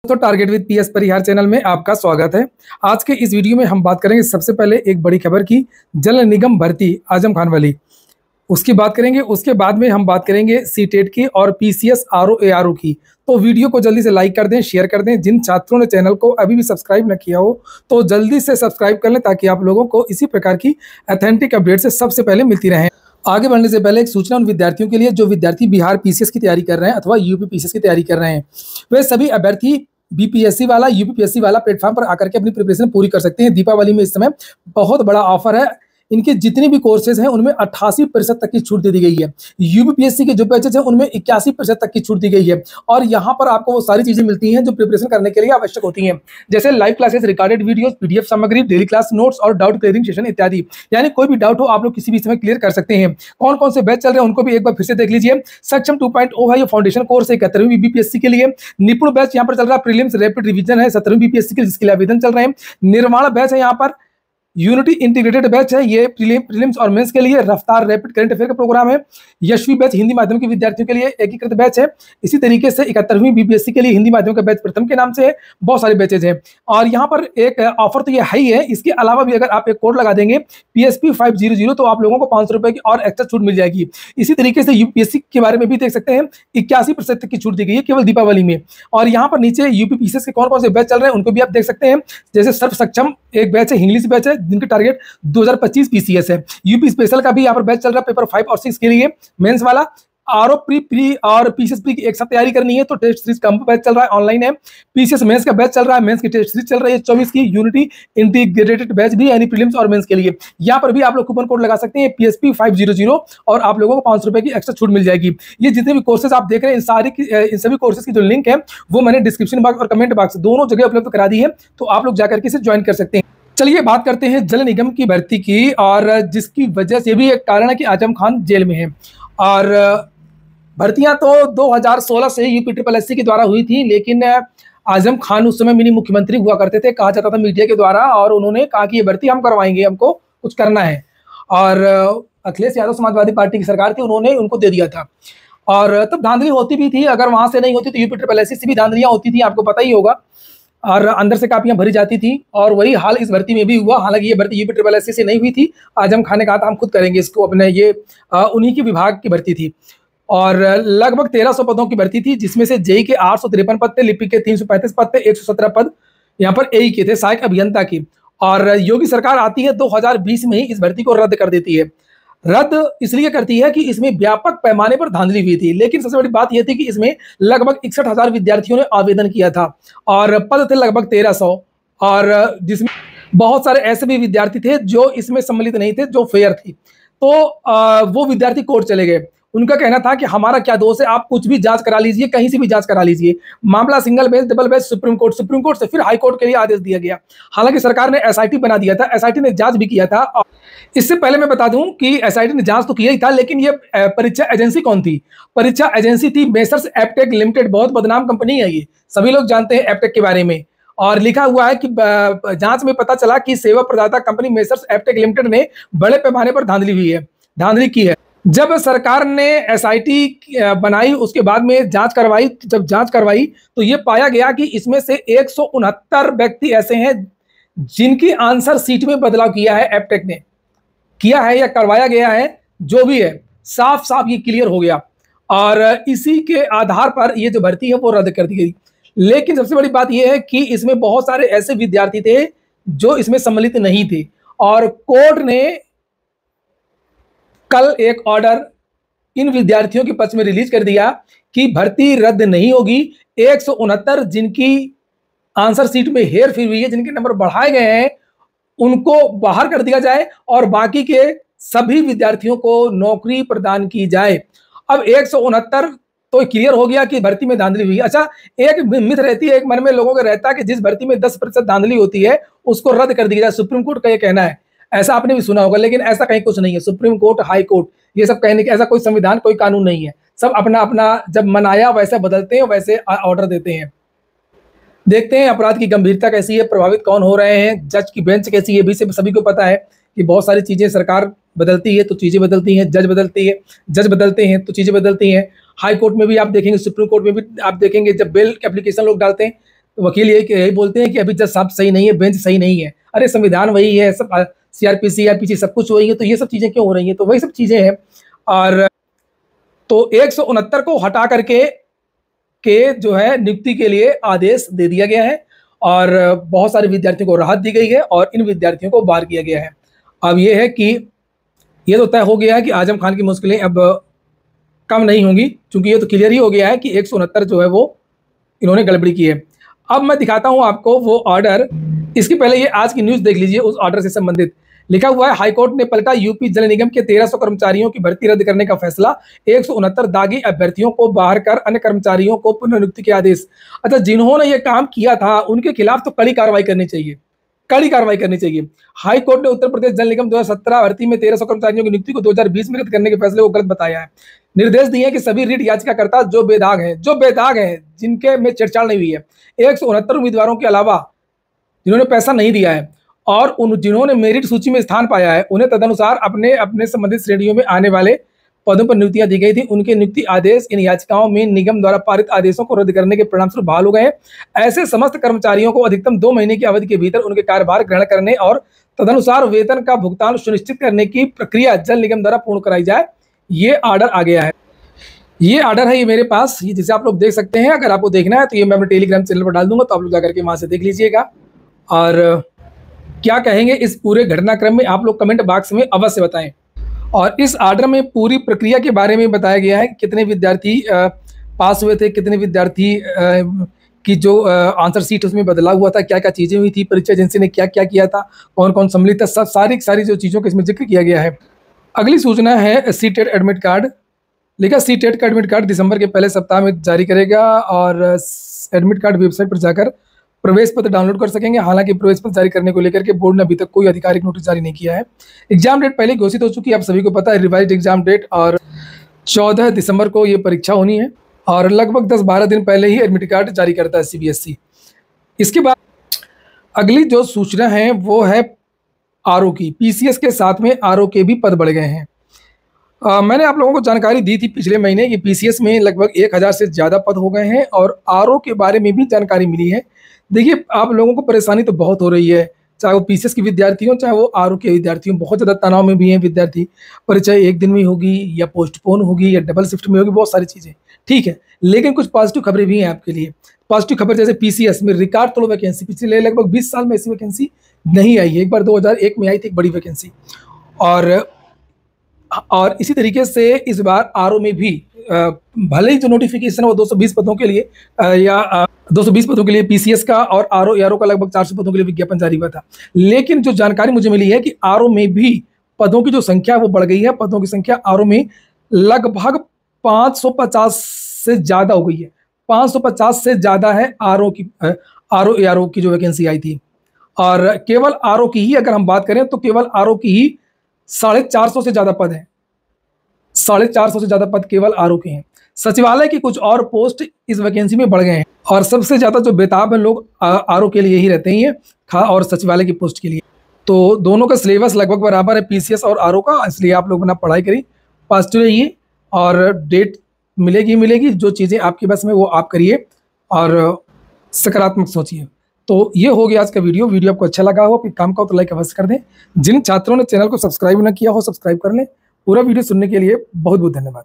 तो target with PS Parihar channel में आपका स्वागत है। आज के इस वीडियो में हम बात करेंगे सबसे पहले एक बड़ी खबर की जल निगम भर्ती आजम खान वाली, उसकी बात करेंगे। उसके बाद में हम बात करेंगे सीटेट की और पीसीएस आरओ एआरओ की। तो वीडियो को जल्दी से लाइक कर दें, शेयर कर दें। जिन छात्रों ने चैनल को अभी भी सब्सक्राइब न किया हो तो जल्दी से सब्सक्राइब कर लें ताकि आप लोगों को इसी प्रकार की ऑथेंटिक अपडेट से सबसे पहले मिलती रहें। आगे बढ़ने से पहले एक सूचना उन विद्यार्थियों के लिए जो विद्यार्थी बिहार पीसीएस की तैयारी कर रहे हैं अथवा यूपी पीसीएस की तैयारी कर रहे हैं। वे सभी अभ्यर्थी बीपीएससी वाला यूपीपीएससी वाला प्लेटफॉर्म पर आकर के अपनी प्रिपरेशन पूरी कर सकते हैं। दीपावली में इस समय बहुत बड़ा ऑफर है। इनके जितने भी कोर्सेज हैं उनमें 88% तक की छूट दे दी गई है। यूपीपीएससी के जो बैचेज हैं उनमें 81% तक की छूट दी गई है। और यहाँ पर आपको वो सारी चीजें मिलती हैं जो प्रिपरेशन करने के लिए आवश्यक होती हैं, जैसे live classes, recorded videos, PDF सामग्री, डेली क्लास नोट्स और डाउट क्लियरिंग सेशन इत्यादि। यानी कोई भी डाउट हो आप लोग किसी भी समय क्लियर कर सकते हैं। कौन कौन से बैच चल रहे हैं उनको भी एक बार फिर से देख लीजिए। सक्षम 2.0 है ये फाउंडेशन कोर्स है 71वीं बीपीएससी के लिए। निपुण बैच यहाँ पर चल रहा है, प्रीलिम्स रैपिड रिवीजन है 17वीं बीपीएससी के जिसके लिए आवेदन चल रहे हैं। निर्माण बैच है यहाँ पर, यूनिटी इंटीग्रेटेड बैच है ये प्रीलिम्स और मेंस के लिए। रफ्तार रैपिड करंट अफेयर का प्रोग्राम है। यशवी बैच हिंदी माध्यम के विद्यार्थियों के लिए एकीकृत बैच है। इसी तरीके से 71वीं बीपीएससी के लिए हिंदी माध्यम का बैच प्रथम के नाम से है। बहुत सारे बैचेज हैं और यहाँ पर एक ऑफर तो ये है ही है। इसके अलावा भी अगर आप एक कोड लगा देंगे PSP 500 तो आप लोगों को 500 रुपए की और एक्स्ट्रा छूट मिल जाएगी। इसी तरीके से यूपीएससी के बारे में भी देख सकते हैं, 81% की छूट दी गई है केवल दीपावली में। और यहाँ पर नीचे यूपी पीसीएस के कौन कौन से बैच चल रहे हैं उनको भी आप देख सकते हैं। जैसे सर्व सक्षम एक बैच है, इंग्लिश बैच है जिनके टारगेट 2025 पीसीएस है। यूपी स्पेशल का भी यहाँ पर बैच चल रहा है पेपर 5 और 6 के लिए मेंस वाला। आरओ प्री और पीसीएस प्री की एक साथ तैयारी करनी है तो टेस्ट सीरीज का बैच चल रहा है, ऑनलाइन है। पीसीएस मेंस का बैच चल रहा है, मेंस की टेस्ट सीरीज चल रही है 24 की। यूनिटी इंटीग्रेटेड बैच भी यानी प्रीलिम्स और मेंस के लिए। यहाँ पर भी आप लोग कूपन कोड लगा सकते हैं PSP 500 और आप लोगों को 500 रुपए की एक्स्ट्रा छूट मिल जाएगी। ये जितने भी कोर्सेज आप देख रहे हैं इन सभी कोर्सेज की जो लिंक है वो मैंने डिस्क्रिप्शन बॉक्स और कमेंट बॉक्स दोनों जगह उपलब्ध करा दी है, तो आप लोग जाकर के इसे ज्वाइन कर सकते हैं। चलिए बात करते हैं जल निगम की भर्ती की, और जिसकी वजह से भी एक कारण है कि आजम खान जेल में है। और भर्तियां तो 2016 से यूपीएससी के द्वारा हुई थी, लेकिन आजम खान उस समय मिनी मुख्यमंत्री हुआ करते थे, कहा जाता था मीडिया के द्वारा, और उन्होंने कहा कि ये भर्ती हम करवाएंगे, हमको कुछ करना है। और अखिलेश यादव समाजवादी पार्टी की सरकार थी, उन्होंने उनको दे दिया था। और तब धांधली होती भी थी, अगर वहां से नहीं होती तो यूपीएससी से भी धांधलियां होती थी, आपको पता ही होगा। और अंदर से कापियां भरी जाती थी और वही हाल इस भर्ती में भी हुआ। हालांकि ये भर्ती यूपीएससी से नहीं हुई थी, आजम खान ने कहा था हम खुद करेंगे इसको, अपने ये उन्हीं की विभाग की भर्ती थी। और लगभग 1300 पदों की भर्ती थी, जिसमें से जेई के 853 पद थे, लिपिक के 335 पद थे, 117 पद यहाँ पर एई के थे, सहायक अभियंता की। और योगी सरकार आती है 2020 में ही इस भर्ती को रद्द कर देती है। रद्द इसलिए करती है कि इसमें व्यापक पैमाने पर धांधली हुई थी। लेकिन सबसे बड़ी बात यह थी कि इसमें लगभग 61,000 विद्यार्थियों ने आवेदन किया था और पद थे लगभग 1300, और जिसमें बहुत सारे ऐसे भी विद्यार्थी थे जो इसमें सम्मिलित नहीं थे, जो फेयर थी। तो वो विद्यार्थी कोर्ट चले गए। उनका कहना था कि हमारा क्या दोष है, आप कुछ भी जांच करा लीजिए, कहीं से भी जांच करा लीजिए। मामला single bench, double bench, supreme court से फिर हाई कोर्ट के लिए आदेश दिया गया। हालांकि सरकार ने एसआईटी बना दिया था, एसआईटी ने जांच भी किया था। इससे पहले मैं बता दूं कि एसआईटी ने जांच तो किया ही था, लेकिन ये परीक्षा एजेंसी कौन थी? परीक्षा एजेंसी थी मेसर्स एप्टेक लिमिटेड। बहुत बदनाम कंपनी है ये, सभी लोग जानते हैं एप्टेक के बारे में। और लिखा हुआ है कि जांच में पता चला कि सेवा प्रदाता कंपनी मेसर्स एप्टेक लिमिटेड ने बड़े पैमाने पर धांधली की है। जब सरकार ने एसआईटी बनाई उसके बाद में जब जांच करवाई तो ये पाया गया कि इसमें से 169 व्यक्ति ऐसे हैं जिनकी आंसर सीट में बदलाव किया है, एप्टेक ने किया है या करवाया गया है, जो भी है साफ साफ ये क्लियर हो गया। और इसी के आधार पर ये जो भर्ती है वो रद्द कर दी गई। लेकिन सबसे बड़ी बात यह है कि इसमें बहुत सारे ऐसे विद्यार्थी थे जो इसमें सम्मिलित नहीं थे, और कोर्ट ने कल एक ऑर्डर इन विद्यार्थियों के पक्ष में रिलीज कर दिया कि भर्ती रद्द नहीं होगी। 169 जिनकी आंसर सीट में हेर फेर हुई है, जिनके नंबर बढ़ाए गए हैं, उनको बाहर कर दिया जाए और बाकी के सभी विद्यार्थियों को नौकरी प्रदान की जाए। अब 169 तो क्लियर हो गया कि भर्ती में धांधली हुई। अच्छा, एक मिथ रहती है, एक मन में लोगों का रहता है कि जिस भर्ती में 10% धांधली होती है उसको रद्द कर दिया जाए। सुप्रीम कोर्ट का यह कहना है, ऐसा आपने भी सुना होगा, लेकिन ऐसा कहीं कुछ नहीं है। सुप्रीम कोर्ट, हाई कोर्ट, ये सब कहने के ऐसा कोई संविधान, कोई कानून नहीं है। सब अपना अपना जब मन आया वैसे बदलते हैं, वैसे ऑर्डर देते हैं। देखते हैं अपराध की गंभीरता कैसी है, प्रभावित कौन हो रहे हैं, जज की बेंच कैसी है, भी सभी को पता है कि बहुत सारी चीजें सरकार बदलती है तो चीजें बदलती हैं, जज बदलते हैं तो चीजें बदलती हैं। हाई कोर्ट में भी आप देखेंगे, सुप्रीम कोर्ट में भी आप देखेंगे, जब बेल एप्लीकेशन लोग डालते हैं तो वकील यही बोलते हैं कि अभी जज साहब सही नहीं है, बेंच सही नहीं है। अरे संविधान वही है, सब सीआरपीसी आरपीसी सब कुछ वही है, तो ये सब चीज़ें क्यों हो रही हैं? तो वही सब चीज़ें हैं। और तो 169 को हटा करके जो है नियुक्ति के लिए आदेश दे दिया गया है और बहुत सारे विद्यार्थियों को राहत दी गई है और इन विद्यार्थियों को बाहर किया गया है। अब ये है कि ये तो तय हो गया है कि आजम खान की मुश्किलें अब कम नहीं होंगी, क्योंकि ये तो क्लियर ही हो गया है कि 169 जो है वो इन्होंने गड़बड़ी की है। अब मैं दिखाता हूं आपको वो ऑर्डर। इसके पहले ये आज की न्यूज़ देख लीजिए उस ऑर्डर से संबंधित। लिखा हुआ है, हाईकोर्ट ने पलटा यूपी जल निगम के 1300 कर्मचारियों की भर्ती रद्द करने का फैसला। 169 दागी अभ्यर्थियों को बाहर कर अन्य कर्मचारियों को पुनर्नियुक्ति के आदेश। अच्छा, जिन्होंने ये काम किया था उनके खिलाफ तो कड़ी कार्रवाई करनी चाहिए, कड़ी कार्रवाई करनी चाहिए। हाई कोर्ट ने उत्तर प्रदेश जल निगम 2017 भर्ती में 1300 कर्मचारियों की नियुक्ति को 2020 में रद्द करने के फैसले को गलत बताया है। निर्देश दिए कि सभी रिट याचिकाकर्ता जो बेदाग हैं, जिनके में छेड़छाड़ नहीं हुई है, 169 उम्मीदवारों के अलावा जिन्होंने पैसा नहीं दिया है और जिन्होंने मेरिट सूची में स्थान पाया है, उन्हें तदनुसार अपने अपने संबंधित श्रेणियों में आने वाले पदों पर नियुक्तियां दी गई थी। उनके नियुक्ति आदेश इन याचिकाओं में निगम द्वारा पारित आदेशों को रद्द करने के परिणामस्वरूप बहाल हो गए हैं। ऐसे समस्त कर्मचारियों को अधिकतम 2 महीने की अवधि के भीतर उनके कार्यभार ग्रहण करने और तदनुसार वेतन का भुगतान सुनिश्चित करने की प्रक्रिया जल निगम द्वारा पूर्ण कराई जाए। ये ऑर्डर आ गया है, ये ऑर्डर है ये मेरे पास, ये जिसे आप लोग देख सकते हैं। अगर आपको देखना है तो ये मैं अपने टेलीग्राम चैनल पर डाल दूंगा, तो आप लोग जाकर के वहां से देख लीजिएगा। और क्या कहेंगे इस पूरे घटनाक्रम में आप लोग कमेंट बॉक्स में अवश्य बताएं। और इस ऑर्डर में पूरी प्रक्रिया के बारे में बताया गया है, कितने विद्यार्थी पास हुए थे, कितने विद्यार्थी की जो आंसर सीट उसमें बदला हुआ था, क्या क्या चीज़ें हुई थी, परीक्षा एजेंसी ने क्या क्या किया था, कौन कौन सम्मिलित था, सब सारी जो चीज़ों का इसमें जिक्र किया गया है। अगली सूचना है सीटेट एडमिट कार्ड। लिखा, सीटेट का एडमिट कार्ड दिसंबर के पहले सप्ताह में जारी करेगा और एडमिट कार्ड वेबसाइट पर जाकर प्रवेश पत्र डाउनलोड कर सकेंगे। हालांकि प्रवेश पत्र जारी करने को लेकर के बोर्ड ने अभी तक कोई आधिकारिक नोटिस जारी नहीं किया है। एग्जाम डेट पहले घोषित हो चुकी है, आप सभी को पता है, रिवाइज्ड एग्जाम डेट, और 14 दिसंबर को ये परीक्षा होनी है और लगभग 10-12 दिन पहले ही एडमिट कार्ड जारी करता है सीबीएसई। इसके बाद अगली जो सूचना है वो है आरओ की। पीसीएस के साथ में आरओ के भी पद बढ़ गए हैं। मैंने आप लोगों को जानकारी दी थी पिछले महीने कि पीसीएस में लगभग 1000 से ज़्यादा पद हो गए हैं और आरओ के बारे में भी जानकारी मिली है। देखिए, आप लोगों को परेशानी तो बहुत हो रही है, चाहे वो पीसीएस के विद्यार्थी हों चाहे वो आरओ के विद्यार्थी हों। बहुत ज़्यादा तनाव में भी हैं विद्यार्थी। परीक्षा एक दिन में होगी या पोस्टपोन होगी या डबल शिफ्ट में होगी, बहुत सारी चीज़ें, ठीक है। लेकिन कुछ पॉजिटिव खबरें भी हैं आपके लिए। पॉजिटिव खबर जैसे पीसीएस में रिकॉर्ड तोड़ वैकेंसी, पिछले लगभग 20 साल में ऐसी वैकेंसी नहीं आई है। एक बार 2001 में आई थी एक बड़ी वैकेंसी। और इसी तरीके से इस बार आरओ में भी भले ही जो नोटिफिकेशन है वो 220 पदों के लिए 220 पदों के लिए पीसीएस का और आरओ का लगभग 400 पदों के लिए विज्ञापन जारी हुआ था। लेकिन जो जानकारी मुझे मिली है कि आरओ में भी पदों की जो संख्या वो बढ़ गई है। पदों की संख्या आरओ में लगभग 550 से ज़्यादा हो गई है। 550 से ज़्यादा है आरओ की जो वैकेंसी आई थी। और केवल आरओ की ही अगर हम बात करें तो केवल आरओ की ही 450 से ज़्यादा पद हैं। 450 से ज़्यादा पद केवल आरओ के हैं। सचिवालय की कुछ और पोस्ट इस वैकेंसी में बढ़ गए हैं और सबसे ज़्यादा जो बेताब है लोग आरओ के लिए ही रहते हैं, और सचिवालय की पोस्ट के लिए। तो दोनों का सिलेबस लगभग बराबर है, पीसीएस और आरओ का, इसलिए आप लोग अपना पढ़ाई करिए, पॉजिटिव रहिए और डेट मिलेगी। जो चीज़ें आपके बस में वो आप करिए और सकारात्मक सोचिए। तो ये हो गया आज का वीडियो आपको अच्छा लगा हो, आपके काम का हो तो लाइक अवश्य कर दें। जिन छात्रों ने चैनल को सब्सक्राइब न किया हो सब्सक्राइब कर लें। पूरा वीडियो सुनने के लिए बहुत बहुत धन्यवाद।